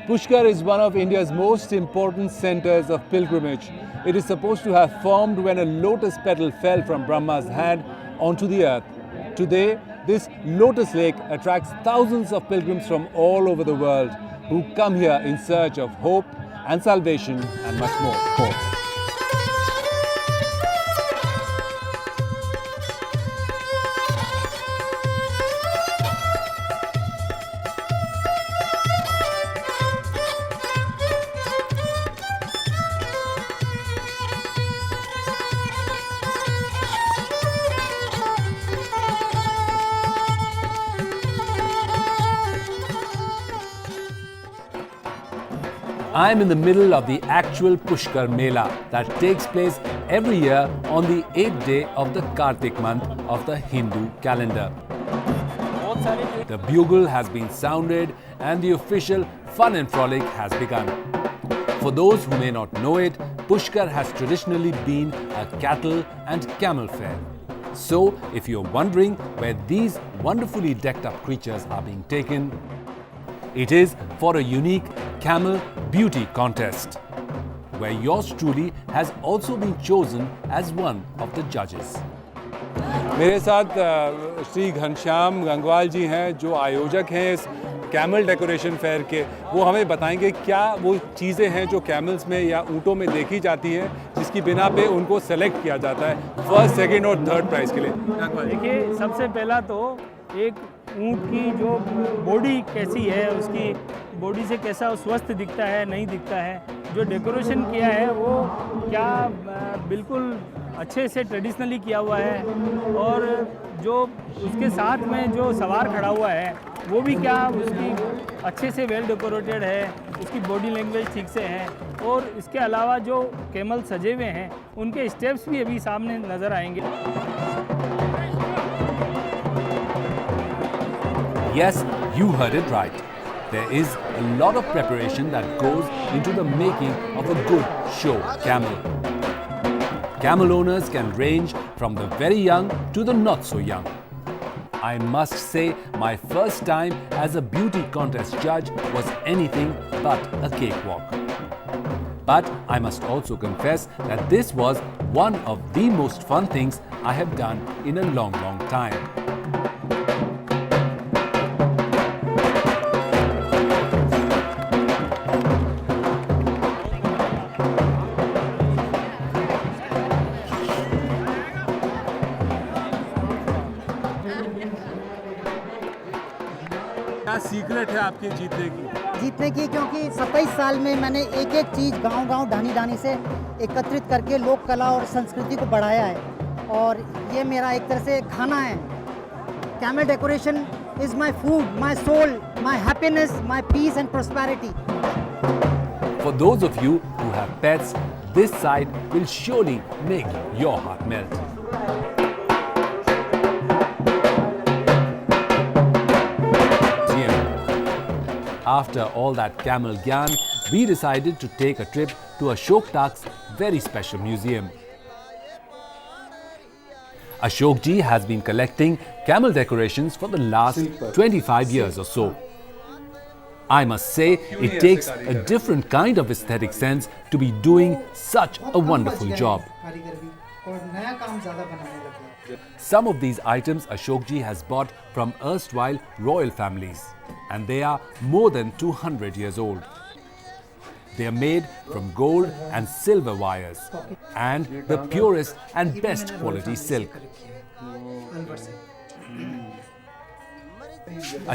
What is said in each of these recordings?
Pushkar is one of India's most important centers of pilgrimage. It is supposed to have formed when a lotus petal fell from Brahma's hand onto the earth. Today, this lotus lake attracts thousands of pilgrims from all over the world who come here in search of hope and salvation and much more. I am in the middle of the actual Pushkar Mela that takes place every year on the 8th day of the Kartik month of the Hindu calendar. The bugle has been sounded and the official fun and frolic has begun. For those who may not know it, Pushkar has traditionally been a cattle and camel fair. So, if you're wondering where these wonderfully decked up creatures are being taken, it is for a unique camel beauty contest, where yours truly has also been chosen as one of the judges. मेरे साथ श्री घनश्याम गंगवाल जी हैं जो आयोजक हैं इस camel decoration fair के। वो हमें बताएंगे क्या वो चीज़ें हैं जो कैमल्स में या ऊँटों में देखी जाती हैं जिसकी बिना पे उनको सेलेक्ट किया जाता है फर्स्ट, सेकंड और थर्ड प्राइज़ के लिए। देखिए, सबसे पहला तो एक ऊँट की जो बॉडी कैसी है, उसकी बॉडी से कैसा स्वस्थ दिखता है नहीं दिखता है, जो डेकोरेशन किया है वो क्या बिल्कुल अच्छे से ट्रेडिशनली किया हुआ है, और जो उसके साथ में जो सवार खड़ा हुआ है वो भी क्या उसकी अच्छे से वेल डेकोरेटेड है, उसकी बॉडी लैंग्वेज ठीक से है, और इसके अलावा जो कैमल सजे हुए हैं उनके स्टेप्स भी अभी सामने नज़र आएंगे। Yes, you heard it right. There is a lot of preparation that goes into the making of a good show camel. Camel owners can range from the very young to the not so young. I must say my first time as a beauty contest judge was anything but a cakewalk. But I must also confess that this was one of the most fun things I have done in a long time. क्या secret है आपके जीतने की? क्योंकि 27 साल में मैंने एक एक चीज़ गांव-गांव ढानी से एकत्रित करके लोक कला और संस्कृति को बढ़ाया है, और ये मेरा एक तरह से खाना है। Camel decoration is my food, my soul, my happiness, my peace and prosperity. For those of you who have pets, this sight will surely make your heart melt. After all that camel gyan, we decided to take a trip to Ashok Tak's very special museum. Ashok ji has been collecting camel decorations for the last 25 years or so. I must say, it takes a different kind of aesthetic sense to be doing such a wonderful job. Some of these items Ashok ji has bought from erstwhile royal families, and they are more than 200 years old. They are made from gold and silver wires and the purest and best quality silk.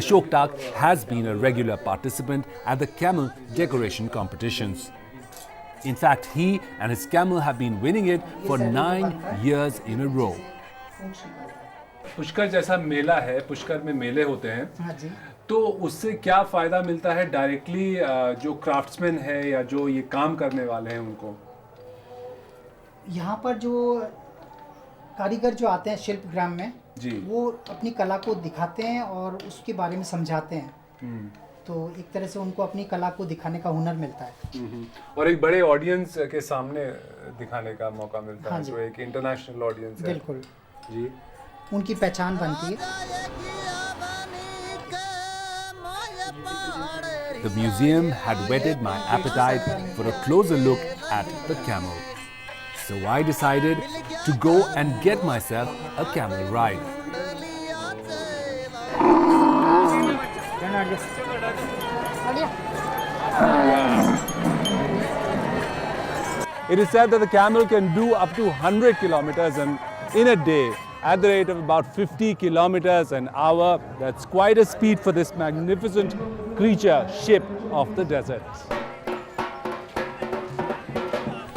Ashok Tak has been a regular participant at the camel decoration competitions. In fact, he and his camel have been winning it for 9 years in a row. Pushkar जैसा मेला है, पुष्कर में मेले होते हैं, हाँ जी। तो उससे क्या फायदा मिलता है डायरेक्टली जो क्राफ्ट्समैन है या जो ये काम करने वाले हैं उनको? यहाँ पर जो कारीगर जो आते हैं शिल्पग्राम में जी, वो अपनी कला को दिखाते हैं और उसके बारे में समझाते हैं, तो एक तरह से उनको अपनी कला को दिखाने का हुनर मिलता है और एक बड़े ऑडियंस के सामने दिखाने का मौका मिलता है। हाँ जी। जो एक इंटरनेशनल ऑडियंस है। बिल्कुल जी, उनकी पहचान बनती है। the museum had whetted my appetite for a closer look at the camel. So I decided to go and get myself a camel ride. It is said that the camel can do up to 100 kilometers in a day at the rate of about 50 kilometers an hour. That's quite a speed for this magnificent creature, ship of the desert.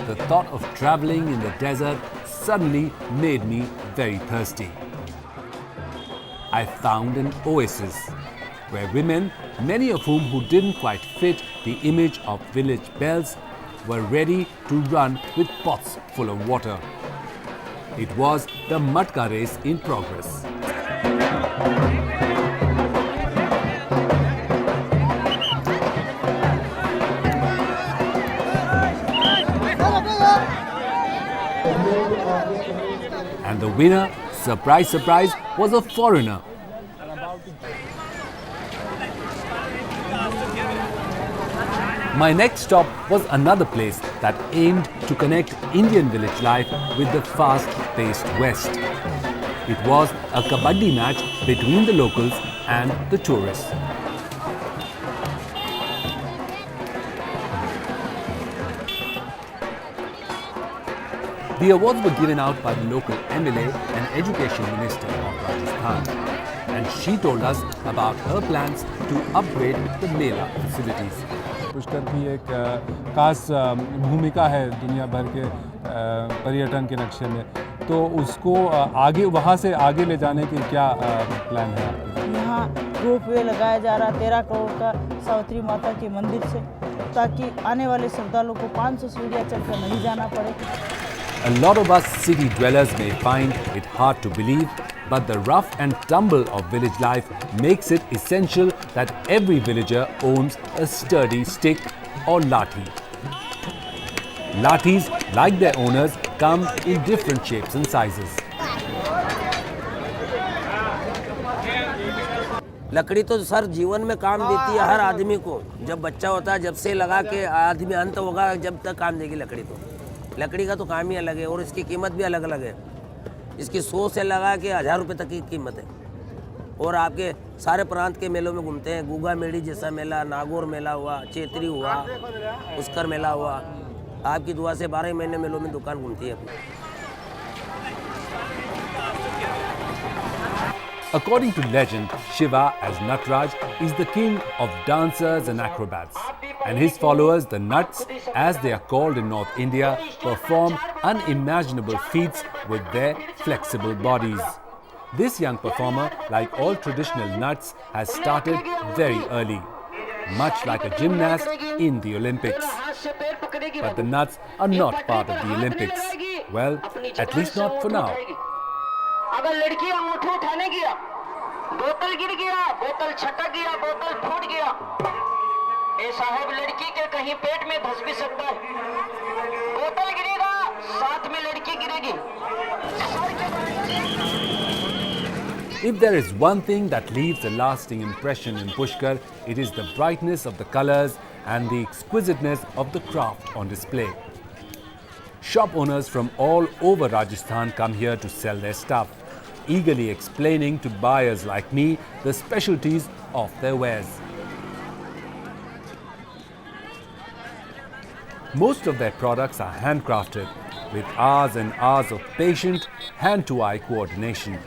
The thought of traveling in the desert suddenly made me very thirsty. I found an oasis where women, many of whom who didn't quite fit the image of village belles, were ready to run with pots full of water. It was the Matka race in progress. And the winner, surprise, surprise, was a foreigner. My next stop was another place that aimed to connect Indian village life with the fast-paced West. It was a kabaddi match between the locals and the tourists. The awards were given out by the local MLA and Education Minister of Rajasthan, and she told us about her plans to upgrade the Mela facilities. Pushkar की एक खास भूमिका है दुनिया भर के पर्यटन के नक्शे में, तो उसको आगे वहाँ से आगे ले जाने की क्या प्लान है आपके? यहाँ रोपवे लगाया जा रहा 13 करोड़ का सावित्री माता के मंदिर से, ताकि आने वाले श्रद्धालुओं को 500 सीढ़ियाँ चढ़कर नहीं जाना पड़े. A lot of us city dwellers may find it hard to believe, but the rough and tumble of village life makes it essential that every villager owns a sturdy stick or lathi. Lathis, like their owners, come in different shapes and sizes. लकड़ी तो sir जीवन में काम देती है हर आदमी को. जब बच्चा होता है, जब से लगा के आदमी अंत होगा, जब तक काम देगी लकड़ी. तो लकड़ी का तो काम ही अलग है और इसकी कीमत भी अलग अलग है. इसकी 100 से लगा के 1000 रुपये तक की कीमत है. और आपके सारे प्रांत के मेलों में घूमते हैं. गुगा मेड़ी जैसा मेला, नागौर मेला हुआ, चेत्री हुआ, पुष्कर मेला हुआ. आपकी दुआ से 12 महीने मेलों में दुकान घूमती है अपनी. According to legend, Shiva as Natraj is the king of dancers and acrobats, and his followers, the Nuts, as they are called in North India, perform unimaginable feats with their flexible bodies. This young performer, like all traditional Nuts, has started very early, much like a gymnast in the Olympics. But the Nuts are not part of the Olympics. Well, at least not for now. अगर लड़की अंगूठे उठाने गया, बोतल गिर गया, बोतल छटक गया, बोतल फूट गया, ए साहब लड़की के कहीं पेट में धंस भी सकता है. बोतल गिरेगा, साथ में लड़की गिरेगी. If there is one thing that leaves a lasting impression in Pushkar, it is the brightness of the colors and the exquisiteness of the craft on display. Shop owners from all over Rajasthan come here to sell their stuff, eagerly explaining to buyers like me the specialties of their wares. Most of their products are handcrafted, with hours and hours of patient hand-to-eye coordination.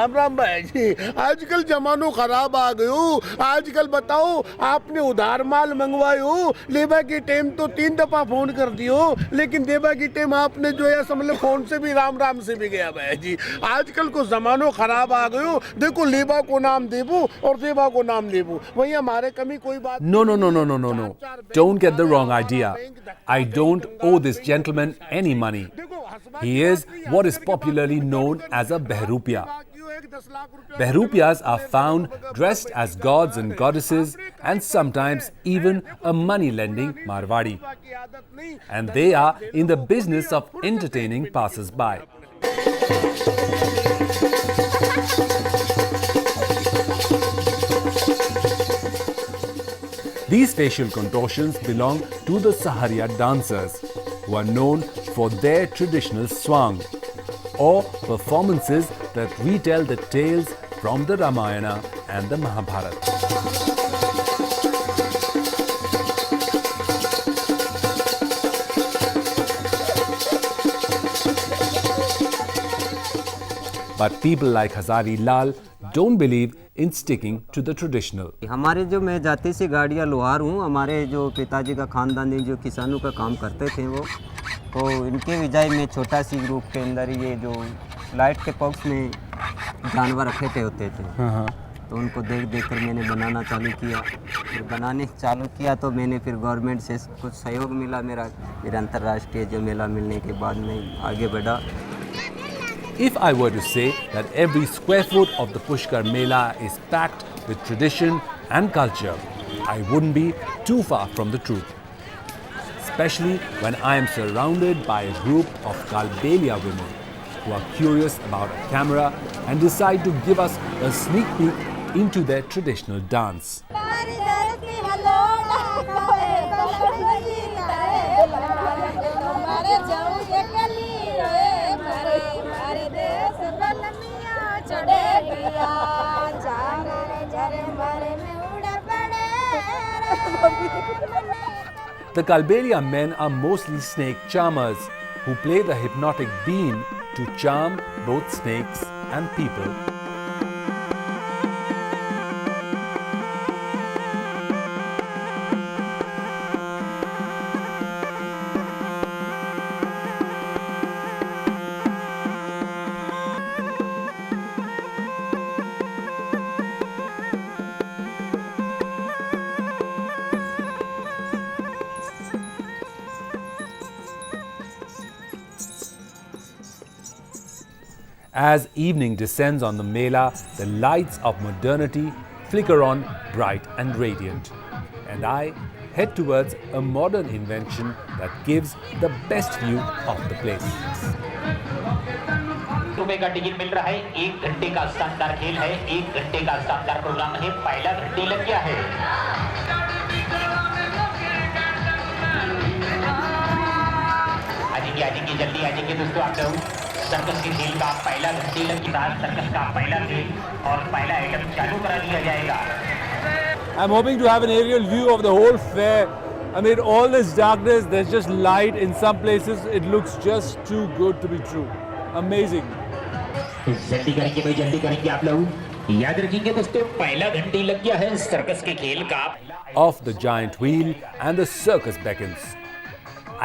Ram Ram भाई जी। आजकल जमानो खराब आ गयो। आजकल बताओ आपने उधार माल मंगवायो, लेबा की टाइम तो 3 दफा फोन कर दियो, लेकिन देबा की टाइम आपने जो है समझ फोन से भी राम राम से भी गया भाई जी। आजकल को जमानो खराब आ गयो। देखो लेबा को नाम देबो और देबा को नाम देबो, वही हमारे कमी कोई बात। No. Don't get the wrong idea. I don't owe this gentleman any money. He is what is popularly known as a Behrupia. Behrupias are found dressed as gods and goddesses and sometimes even a money-lending Marwadi. And they are in the business of entertaining passers-by. These facial contortions belong to the Saharia dancers, who are known for their traditional swang, or performances that retell the tales from the Ramayana and the Mahabharata. But people like Hazari Lal don't believe in sticking to the traditional. हमारे जो मैं जाति से गाड़ियाँ लोहार हूँ, हमारे जो पिताजी का खानदानी जो किसानों का काम करते थे वो, तो इनके विजय में छोटा सी ग्रुप के अंदर ये जो लाइट के पॉक्स में जानवर रखे होते थे, तो उनको देख देख कर मैंने बनाना चालू किया। फिर बनाने चालू किया तो मैंने फिर गवर्नमेंट से कुछ सहयोग मिला मेरा, फिर अंतर्राष्ट्रीय जो मेला मिलने के बाद मैं आगे बढ़ा। If I were to say that every square foot of the Pushkar Mela is packed with tradition and culture, I wouldn't be too far from the truth. Especially when I am surrounded by a group of Kalbelia women who are curious about a camera and decide to give us a sneak peek into their traditional dance. The Kalbelia men are mostly snake charmers who play the hypnotic bean to charm both snakes and people. As evening descends on the Mela, the lights of modernity flicker on bright and radiant. And I head towards a modern invention that gives the best view of the place. रुपए का ticket मिल रहा है। 1 घंटे का शानदार खेल है, 1 घंटे का शानदार प्रोग्राम है। पहला घंटे लग गया है। आजेंगे जल्दी आजेंगे दोस्तों आप लोग। सर्कस के खेल का पहला घंटे लग गया। सर्कस का पहला खेल और पहला आइटम चालू करा दिया जाएगा। I'm hoping to have an aerial view of the whole fair. Amid all this darkness, there's just light. In some places, it looks just too good to be true. Amazing. जल्दी करेंगे भाई, जल्दी करेंगे आप लोग। याद रखेंगे दोस्तों, पहला घंटे लग गया है सर्कस के खेल का। Off the giant wheel and the circus beckons.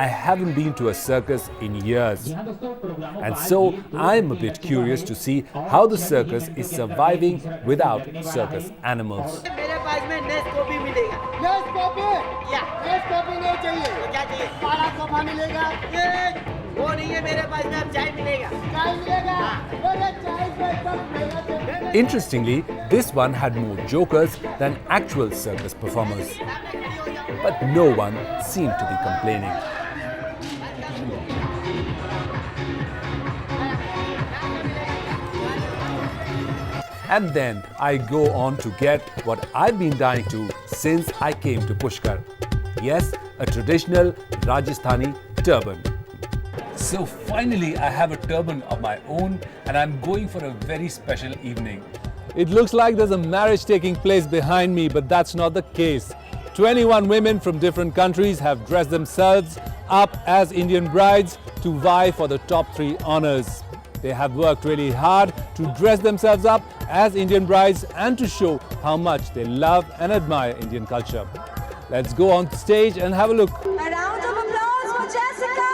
I haven't been to a circus in years, and so I'm a bit curious to see how the circus is surviving without circus animals. मेरे पास में nest coffee मिलेगा। Nest coffee? या nest coffee नहीं चाहिए। तो क्या चाहिए? काला सोफा मिलेगा। वो नहीं है मेरे पास में, अब चाय मिलेगा। चाय मिलेगा? अरे चाय से सब मिलेगा। Interestingly, this one had more jokers than actual circus performers, but no one seemed to be complaining. And then I go on to get what I've been dying to since I came to Pushkar. Yes, a traditional Rajasthani turban. So finally I have a turban of my own and I'm going for a very special evening. It looks like there's a marriage taking place behind me, but that's not the case. 21 women from different countries have dressed themselves up as Indian brides to vie for the top 3 honors. They have worked really hard to dress themselves up as Indian brides and to show how much they love and admire Indian culture. Let's go on stage and have a look. A round of applause for Jessica.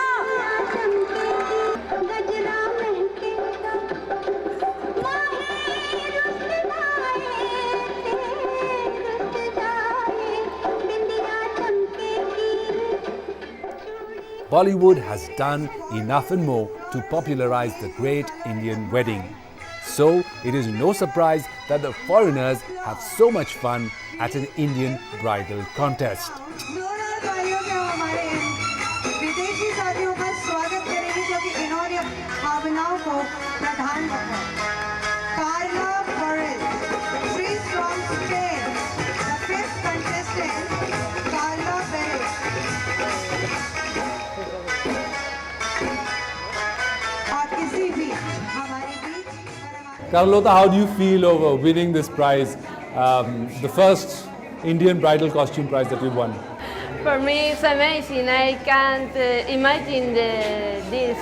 Bollywood has done enough and more to popularize the great Indian wedding. So it is no surprise that the foreigners have so much fun at an Indian bridal contest. विदेशी साथियों का स्वागत करेंगे क्योंकि इन्होंने भावनाओं को प्रधान रखा। Carla Perez, she's from Spain. The fifth contestant, Carla Perez. और किसी भी हमारे बीच Carlota, how do you feel over winning this prize, the first Indian bridal costume prize that you won? For me, it's amazing. I can't imagine this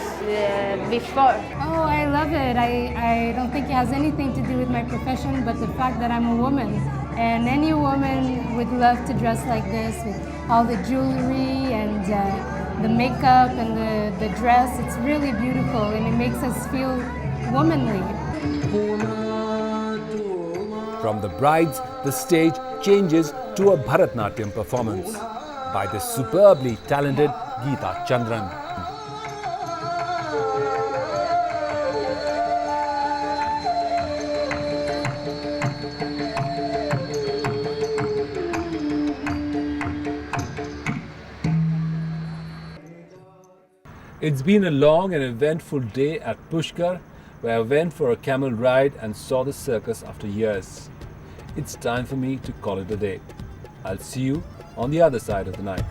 before. Oh, I love it. I don't think it has anything to do with my profession, but the fact that I'm a woman. And any woman would love to dress like this with all the jewelry and the makeup and the dress. It's really beautiful and it makes us feel womanly. From the brides, the stage changes to a Bharatnatyam performance by the superbly talented Geeta Chandran. It's been a long and eventful day at Pushkar, where I went for a camel ride and saw the circus after years. It's time for me to call it a day. I'll see you on the other side of the night.